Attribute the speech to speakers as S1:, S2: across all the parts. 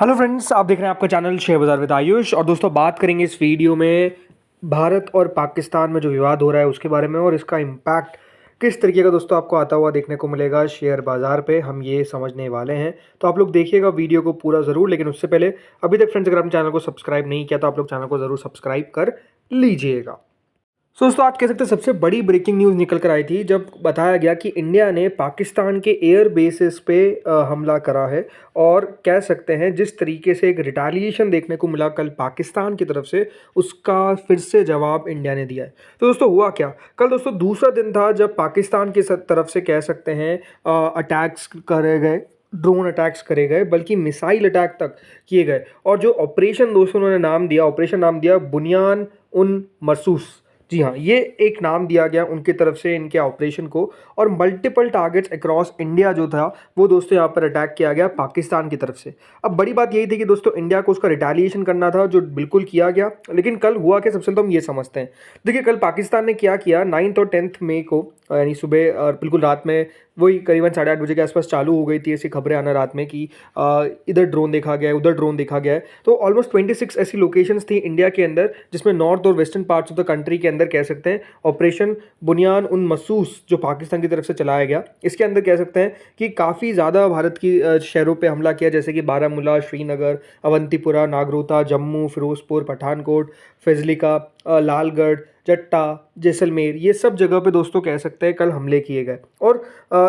S1: Hello friends, आप देख रहे हैं आपका चैनल शेयर बाजार विद आयुष। और दोस्तों, बात करेंगे इस वीडियो में भारत और पाकिस्तान में जो विवाद हो रहा है उसके बारे में, और इसका इम्पैक्ट किस तरीके का दोस्तों आपको आता हुआ देखने को मिलेगा शेयर बाजार पे, हम ये समझने वाले हैं। तो आप लोग देखिएगा वीडियो को पूरा ज़रूर। लेकिन उससे पहले अभी तक फ्रेंड्स, अगर आपने चैनल को सब्सक्राइब नहीं किया तो आप लोग चैनल को ज़रूर सब्सक्राइब कर लीजिएगा। दोस्तों, आज कह सकते हैं सबसे बड़ी ब्रेकिंग न्यूज़ निकल कर आई थी जब बताया गया कि इंडिया ने पाकिस्तान के एयर बेसिस पे हमला करा है। और कह सकते हैं जिस तरीके से एक रिटालिएशन देखने को मिला कल पाकिस्तान की तरफ से, उसका फिर से जवाब इंडिया ने दिया है। तो दोस्तों, हुआ क्या? कल दोस्तों दूसरा दिन था जब पाकिस्तान की तरफ से कह सकते हैं अटैक्स करे गए, ड्रोन अटैक्स करे गए, बल्कि मिसाइल अटैक तक किए गए। और जो ऑपरेशन दोस्तों उन्होंने ऑपरेशन नाम दिया बुनियान उन मरसूस। जी हाँ, ये एक नाम दिया गया उनकी तरफ से इनके ऑपरेशन को। और मल्टीपल टारगेट्स अक्रॉस इंडिया जो था वो दोस्तों यहाँ पर अटैक किया गया पाकिस्तान की तरफ से। अब बड़ी बात यही थी कि दोस्तों इंडिया को उसका रिटेलिएशन करना था, जो बिल्कुल किया गया। लेकिन कल हुआ क्या, सबसे पहले तो हम ये समझते हैं। देखिए, कल पाकिस्तान ने क्या किया, 9 और 10 मई को, यानी सुबह और बिल्कुल रात में, वही करीबन 8:30 बजे के आसपास चालू हो गई थी ऐसी खबरें आना रात में कि इधर ड्रोन देखा गया है, उधर ड्रोन देखा गया है। तो ऑलमोस्ट 26 ऐसी लोकेशंस थी इंडिया के अंदर, जिसमें नॉर्थ और western parts of the country के अंदर कह सकते हैं ऑपरेशन बुनियान उन मसूस जो पाकिस्तान की तरफ से चलाया गया। इसके अंदर कह सकते हैं कि काफ़ी ज़्यादा भारत की शहरों पे हमला किया, जैसे कि बारामूला, श्रीनगर, अवंतीपुरा, नागरोटा, जम्मू, फिरोजपुर, पठानकोट, फैजलिका, लालगढ़, जट्टा, जैसलमेर, ये सब जगह पे दोस्तों कह सकते हैं कल हमले किए गए। और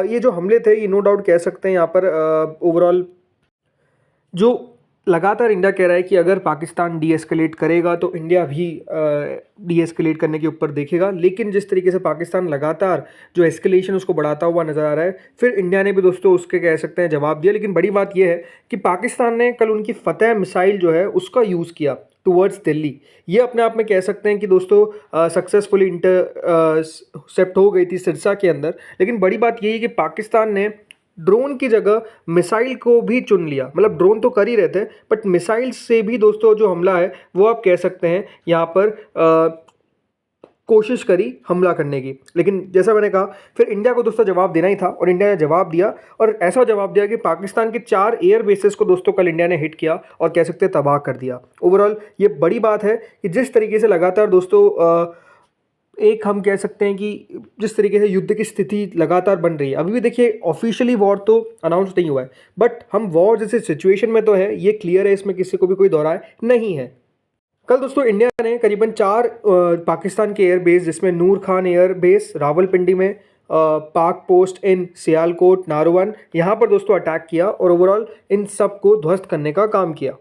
S1: ये जो हमले थे ये नो डाउट कह सकते हैं यहाँ पर ओवरऑल जो लगातार इंडिया कह रहा है कि अगर पाकिस्तान डी एस्केलेट करेगा तो इंडिया भी डी एस्केलेट करने के ऊपर देखेगा। लेकिन जिस तरीके से पाकिस्तान लगातार जो एस्केलेशन उसको बढ़ाता हुआ नज़र आ रहा है, फिर इंडिया ने भी दोस्तों उसके कह सकते हैं जवाब दिया। लेकिन बड़ी बात यह है कि पाकिस्तान ने कल उनकी फतेह मिसाइल जो है उसका यूज़ किया टुवर्ड्स दिल्ली। ये अपने आप में कह सकते हैं कि दोस्तों सक्सेसफुली इंटरसेप्ट हो गई थी सिरसा के अंदर। लेकिन बड़ी बात यही है कि पाकिस्तान ने ड्रोन की जगह मिसाइल को भी चुन लिया। मतलब ड्रोन तो कर ही रहे थे, बट मिसाइल से भी दोस्तों जो हमला है वो आप कह सकते हैं यहाँ पर कोशिश करी हमला करने की। लेकिन जैसा मैंने कहा, फिर इंडिया को दोस्तों जवाब देना ही था और इंडिया ने जवाब दिया। और ऐसा जवाब दिया कि पाकिस्तान के 4 एयर बेसेस को दोस्तों कल इंडिया ने हिट किया और कह सकते हैं तबाह कर दिया। ओवरऑल ये बड़ी बात है कि जिस तरीके से लगातार दोस्तों एक हम कह सकते हैं कि जिस तरीके से युद्ध की स्थिति लगातार बन रही है। अभी भी देखिए ऑफिशियली वॉर तो अनाउंस नहीं हुआ है, बट हम वॉर जैसे सिचुएशन में तो है, ये क्लियर है, इसमें किसी को भी कोई दोहराए नहीं है। कल दोस्तों इंडिया ने करीबन 4 पाकिस्तान के एयर बेस, जिसमें नूर खान एयर बेस रावलपिंडी में, पाक पोस्ट इन सियालकोट, नारवन, यहाँ पर दोस्तों अटैक किया और ओवरऑल इन सब को ध्वस्त करने का काम किया।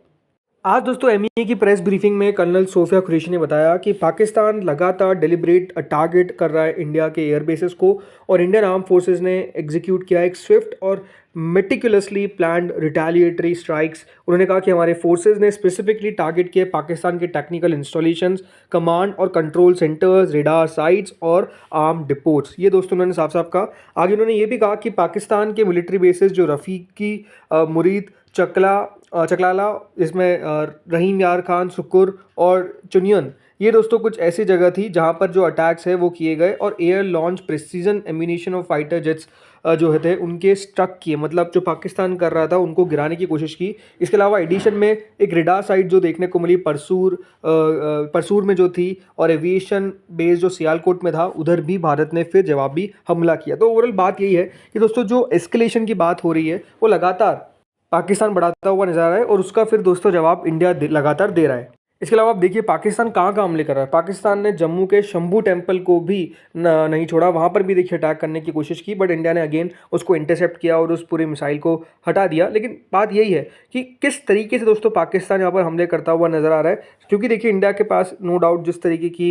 S1: आज दोस्तों एमईए की प्रेस ब्रीफिंग में कर्नल सोफिया कुरैशी ने बताया कि पाकिस्तान लगातार डेलिब्रेट टारगेट कर रहा है इंडिया के एयर बेसेस को, और इंडियन आर्म फोर्सेस ने एग्जीक्यूट किया एक स्विफ्ट और मेटिकुलसली प्लान्ड रिटेलिएटरी स्ट्राइक्स। उन्होंने कहा कि हमारे फोर्सेस ने स्पेसिफिकली टारगेट किए पाकिस्तान के टेक्निकल इंस्टॉलेशंस, कमांड और कंट्रोल सेंटर्स, रेडार साइट्स और आर्म डिपोट्स। ये दोस्तों उन्होंने साफ साफ कहा। आगे उन्होंने ये भी कहा कि पाकिस्तान के मिलिट्री बेसेस जो रफ़ीकी, मुरीद, चकलाला, इसमें रहीम यार खान, सुकुर और चुनियन, ये दोस्तों कुछ ऐसी जगह थी जहां पर जो अटैक्स है वो किए गए। और air launch precision ammunition of fighter jets जो है थे उनके स्ट्रक किए, मतलब जो पाकिस्तान कर रहा था उनको गिराने की कोशिश की। इसके अलावा एडिशन में एक रेडार साइट जो देखने को मिली परसूर में जो थी, और एविएशन बेस जो सियालकोट में था, उधर भी भारत ने फिर जवाबी हमला किया। तो ओवरऑल बात यही है कि दोस्तों जो एस्केलेशन की बात हो रही है वो लगातार पाकिस्तान बढ़ाता हुआ नजर आ रहा है, और उसका फिर दोस्तों जवाब इंडिया लगातार दे रहा है। इसके अलावा आप देखिए पाकिस्तान कहाँ कहाँ हमले कर रहा है। पाकिस्तान ने जम्मू के शंभू टेम्पल को भी नहीं छोड़ा, वहाँ पर भी देखिए अटैक करने की कोशिश की, बट इंडिया ने अगेन उसको इंटरसेप्ट किया और उस पूरे मिसाइल को हटा दिया। लेकिन बात यही है कि किस तरीके से दोस्तों पाकिस्तान यहाँ पर हमले करता हुआ नजर आ रहा है, क्योंकि देखिए इंडिया के पास नो डाउट जिस तरीके की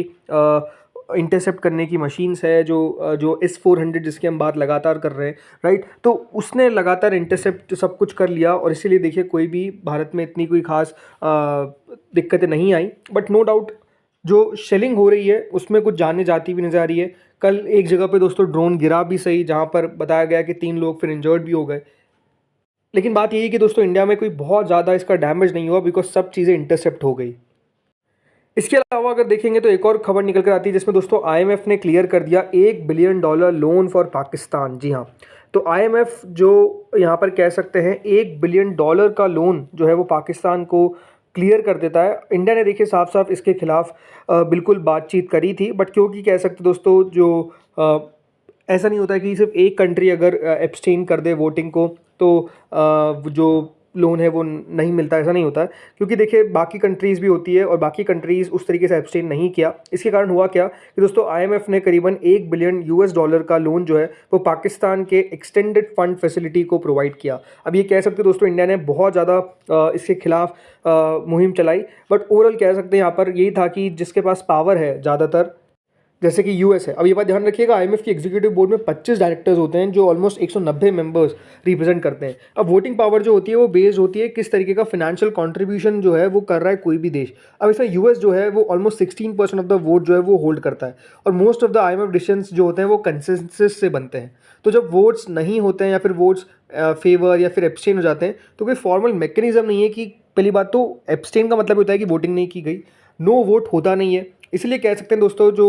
S1: इंटरसेप्ट करने की मशीन्स है, जो S-400 जिसकी हम बात लगातार कर रहे हैं, राइट, तो उसने लगातार इंटरसेप्ट सब कुछ कर लिया, और इसीलिए देखिए कोई भी भारत में इतनी कोई खास दिक्कतें नहीं आई। बट नो डाउट जो शेलिंग हो रही है उसमें कुछ जाने जाती भी नजर आ रही है। कल एक जगह पे दोस्तों ड्रोन गिरा भी सही, जहाँ पर बताया गया कि 3 लोग फिर इंजर्ड भी हो गए। लेकिन बात यही है कि दोस्तों इंडिया में कोई बहुत ज़्यादा इसका डैमेज नहीं हुआ, बिकॉज सब चीज़ें इंटरसेप्ट हो गई। इसके अलावा अगर देखेंगे तो एक और खबर निकल कर आती है, जिसमें दोस्तों आईएमएफ ने क्लियर कर दिया $1 बिलियन लोन फॉर पाकिस्तान। जी हाँ, तो आईएमएफ जो यहाँ पर कह सकते हैं $1 बिलियन का लोन जो है वो पाकिस्तान को क्लियर कर देता है। इंडिया ने देखिए साफ साफ इसके खिलाफ बिल्कुल बातचीत करी थी, बट क्योंकि कह सकते दोस्तों जो ऐसा नहीं होता है कि सिर्फ एक कंट्री अगर एब्सटेन कर दे वोटिंग को तो जो लोन है वो नहीं मिलता, ऐसा नहीं होता है। क्योंकि देखिए बाकी कंट्रीज़ भी होती है और बाकी कंट्रीज़ उस तरीके से एब्सटेन नहीं किया। इसके कारण हुआ क्या कि दोस्तों आईएमएफ ने करीबन $1 बिलियन का लोन जो है वो पाकिस्तान के एक्सटेंडेड फंड फैसिलिटी को प्रोवाइड किया। अब ये कह सकते दोस्तों इंडिया ने बहुत ज़्यादा इसके खिलाफ मुहिम चलाई, बट ओवरऑल कह सकते हैं यहाँ पर यही था कि जिसके पास पावर है ज़्यादातर, जैसे कि यूएस है। अब ये बात ध्यान रखिएगा, आईएमएफ की एग्जीक्यूटिव बोर्ड में 25 डायरेक्टर्स होते हैं जो ऑलमोस्ट 190 मेंबर्स रिप्रेजेंट करते हैं। अब वोटिंग पावर जो होती है वो बेस्ड होती है किस तरीके का फाइनेंशियल कंट्रीब्यूशन जो है वो कर रहा है कोई भी देश। अब इसमें यूएस जो है वो ऑलमोस्ट 16% ऑफ द वोट जो है वो होल्ड करता है, और most of the IMF decisions जो होते हैं वो कंसेंसस से बनते हैं। तो जब वोट्स नहीं होते हैं या फिर वोट्स फेवर या फिर एब्सटेन हो जाते हैं तो कोई फॉर्मल मैकेनिज्म नहीं है कि पहली बात तो एब्सटेन का मतलब होता है कि वोटिंग नहीं की गई, नो वोट होता नहीं है। इसलिए कह सकते हैं दोस्तों जो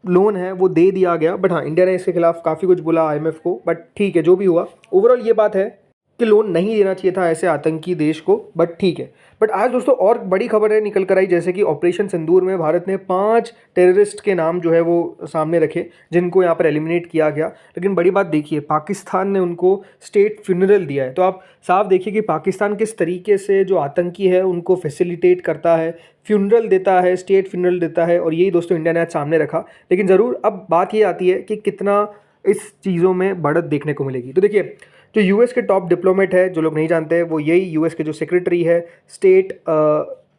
S1: लोन है वो दे दिया गया। बट हाँ, इंडिया ने इसके खिलाफ काफ़ी कुछ बोला आईएमएफ को, बट ठीक है जो भी हुआ। ओवरऑल ये बात है कि लोन नहीं देना चाहिए था ऐसे आतंकी देश को, बट ठीक है। बट आज दोस्तों और बड़ी खबर है निकल कर आई, जैसे कि ऑपरेशन सिंदूर में भारत ने 5 टेररिस्ट के नाम जो है वो सामने रखे जिनको यहाँ पर एलिमिनेट किया गया। लेकिन बड़ी बात देखिए, पाकिस्तान ने उनको स्टेट फ्यूनरल दिया है। तो आप साफ देखिए कि पाकिस्तान किस तरीके से जो आतंकी है उनको फैसिलिटेट करता है, फ्यूनरल देता है, स्टेट फ्यूनरल देता है, और यही दोस्तों इंडिया ने आज सामने रखा। लेकिन ज़रूर अब बात ये आती है कि कितना इस चीज़ों में बढ़त देखने को मिलेगी। तो देखिए जो यूएस के टॉप डिप्लोमेट है, जो लोग नहीं जानते हैं, वो यही यूएस के जो सेक्रेटरी है state,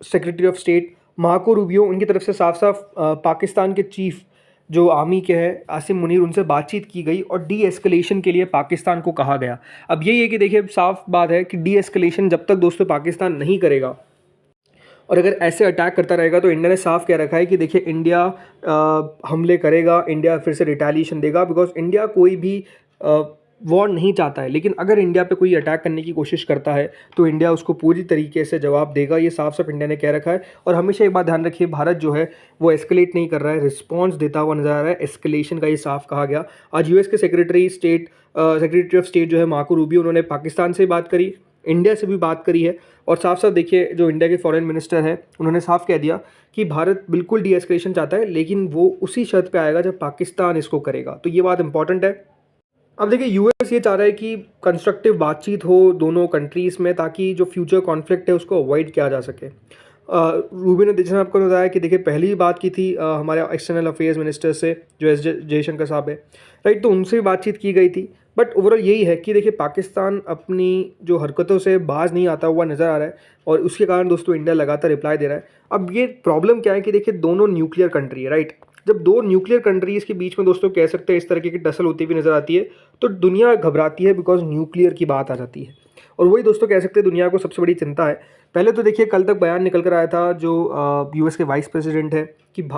S1: secretary of state Marco Rubio, उनकी तरफ से साफ साफ पाकिस्तान के चीफ जो आर्मी के हैं आसिम मुनीर, उनसे बातचीत की गई और डी एस्केलेशन के लिए पाकिस्तान को कहा गया। अब यही है कि देखिए साफ बात है कि डी एस्केलेशन जब तक दोस्तों पाकिस्तान नहीं करेगा और अगर ऐसे अटैक करता रहेगा तो इंडिया ने साफ कह रखा है कि देखिए इंडिया हमले करेगा, इंडिया फिर से रिटेलिएशन देगा, बिकॉज इंडिया कोई भी वॉर नहीं चाहता है। लेकिन अगर इंडिया पे कोई अटैक करने की कोशिश करता है तो इंडिया उसको पूरी तरीके से जवाब देगा, ये साफ साफ इंडिया ने कह रखा है। और हमेशा एक बात ध्यान रखिए, भारत जो है वो एस्केलेट नहीं कर रहा है, रिस्पॉन्स देता हुआ नजर आ रहा है। एस्केलेशन का ये साफ कहा गया। आज यूएस के सेक्रेटरी ऑफ स्टेट जो है मार्को रूबियो, उन्होंने पाकिस्तान से बात करी, इंडिया से भी बात करी है, और साफ साफ देखिए जो इंडिया के फॉरेन मिनिस्टर हैं उन्होंने साफ कह दिया कि भारत बिल्कुल डी एस्केलेशन चाहता है, लेकिन वो उसी शर्त पे आएगा जब पाकिस्तान इसको करेगा। तो ये बात इंपॉर्टेंट है। अब देखिए यूएस ये चाह रहा है कि कंस्ट्रक्टिव बातचीत हो दोनों कंट्रीज़ में, ताकि जो फ्यूचर कॉन्फ्लिक्ट है उसको अवॉइड किया जा सके। रूबी ने जैसे आपको बताया कि देखिए पहली ही बात की थी हमारे एक्सटर्नल अफेयर्स मिनिस्टर से जो एस जयशंकर साहब है, राइट, तो उनसे भी बातचीत की गई थी। बट ओवरऑल यही है कि देखिए पाकिस्तान अपनी जो हरकतों से बाज नहीं आता हुआ नज़र आ रहा है, और उसके कारण दोस्तों इंडिया लगातार रिप्लाई दे रहा है। अब ये प्रॉब्लम क्या है कि देखिए दोनों न्यूक्लियर कंट्री है, राइट। जब दो न्यूक्लियर कंट्रीज़ के बीच में दोस्तों कह सकते हैं इस तरीके की टसल होती हुई नज़र आती है तो दुनिया घबराती है, बिकॉज न्यूक्लियर की बात आ जाती है। और वही दोस्तों कह सकते हैं दुनिया को सबसे बड़ी चिंता है। पहले तो देखिए कल तक बयान निकल कर आया था जो यूएस के वाइस प्रेसिडेंट है कि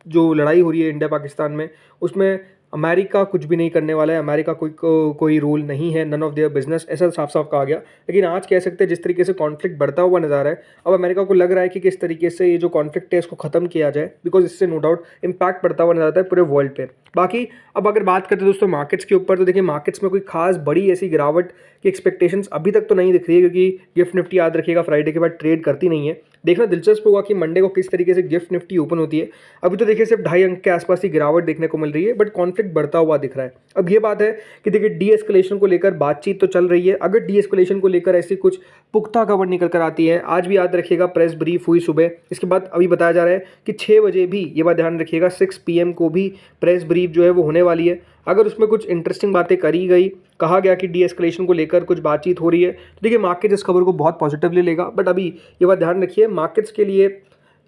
S1: जो लड़ाई हो रही है इंडिया पाकिस्तान में उसमें अमेरिका कुछ भी नहीं करने वाला है, अमेरिका कोई रोल नहीं है, नन ऑफ देयर बिजनेस, ऐसा साफ साफ कहा गया। लेकिन आज कह सकते हैं जिस तरीके से कॉन्फ्लिक्ट बढ़ता हुआ नजर आ रहा है, अब अमेरिका को लग रहा है कि किस तरीके से ये जो कॉन्फ्लिक्ट है इसको खत्म किया जाए, बिकॉज इससे नो डाउट इम्पैक्ट पड़ता हुआ नजर आता है पूरे वर्ल्ड पे। बाकी अब अगर बात करते हैं दोस्तों मार्केट्स के ऊपर, तो देखिए मार्केट्स में कोई खास बड़ी ऐसी गिरावट की एक्सपेक्टेशंस अभी तक तो नहीं दिख रही है, क्योंकि गिफ्ट निफ्टी याद रखिएगा फ्राइडे के बाद ट्रेड करती नहीं है। देखना दिलचस्प होगा कि मंडे को किस तरीके से गिफ्ट निफ्टी ओपन होती है। अभी तो देखिए सिर्फ 2.5 अंक के आसपास ही गिरावट देखने को मिल रही है, बट कॉन्फ्लिक्ट बढ़ता हुआ दिख रहा है। अब ये बात है कि देखिए डी एस्केलेशन को लेकर बातचीत तो चल रही है, अगर डी एस्केलेशन को लेकर ऐसी कुछ पुख्ता खबर निकल कर आती है, आज भी याद रखिएगा प्रेस ब्रीफ हुई सुबह, इसके बाद अभी बताया जा रहा है कि 6 बजे भी, ये बात ध्यान रखिएगा 6 PM को भी प्रेस ब्रीफ जो है वो होने वाली है। अगर उसमें कुछ इंटरेस्टिंग बातें करी गई, कहा गया कि डी एस्केलेशन को लेकर कुछ बातचीत हो रही है, तो देखिए मार्केट इस खबर को बहुत पॉजिटिवली लेगा। बट अभी ये बात ध्यान रखिए, मार्केट्स के लिए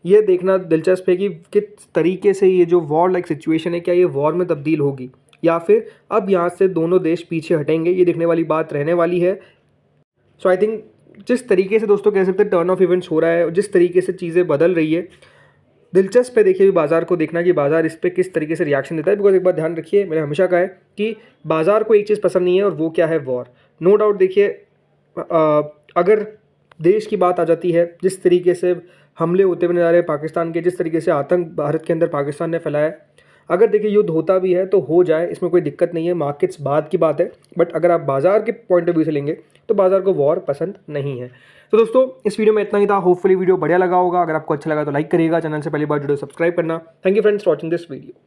S1: ये देखना दिलचस्प है कि किस तरीके से ये जो वॉर लाइक सिचुएशन है, क्या ये वॉर में तब्दील होगी या फिर अब यहाँ से दोनों देश पीछे हटेंगे, ये देखने वाली बात रहने वाली है। सो आई थिंक जिस तरीके से दोस्तों कह सकते हैं टर्न ऑफ इवेंट्स हो रहा है और जिस तरीके से चीज़ें बदल रही है, दिलचस्प है देखिए बाजार को देखना कि बाजार इस पर किस तरीके से रिएक्शन देता है। बिकॉज एक बात ध्यान रखिए, मैंने हमेशा कहा है कि बाजार को एक चीज़ पसंद नहीं है और वो क्या है, वॉर। नो डाउट देखिए अगर देश की बात आ जाती है, जिस तरीके से हमले होते हुए नजर आ रहे हैं पाकिस्तान के, जिस तरीके से आतंक भारत के अंदर पाकिस्तान ने फैलाया है, अगर देखिए युद्ध होता भी है तो हो जाए, इसमें कोई दिक्कत नहीं है, मार्केट्स बाद की बात है, बट अगर आप बाजार के पॉइंट ऑफ व्यू से लेंगे तो बाजार को वॉर पसंद नहीं है। तो दोस्तों इस वीडियो में इतना ही था, होपफुली वीडियो बढ़िया लगा होगा। अगर आपको अच्छा लगा तो लाइक करिएगा, चैनल से पहली बार जुड़े सब्सक्राइब करना। Thank you friends for watching this video.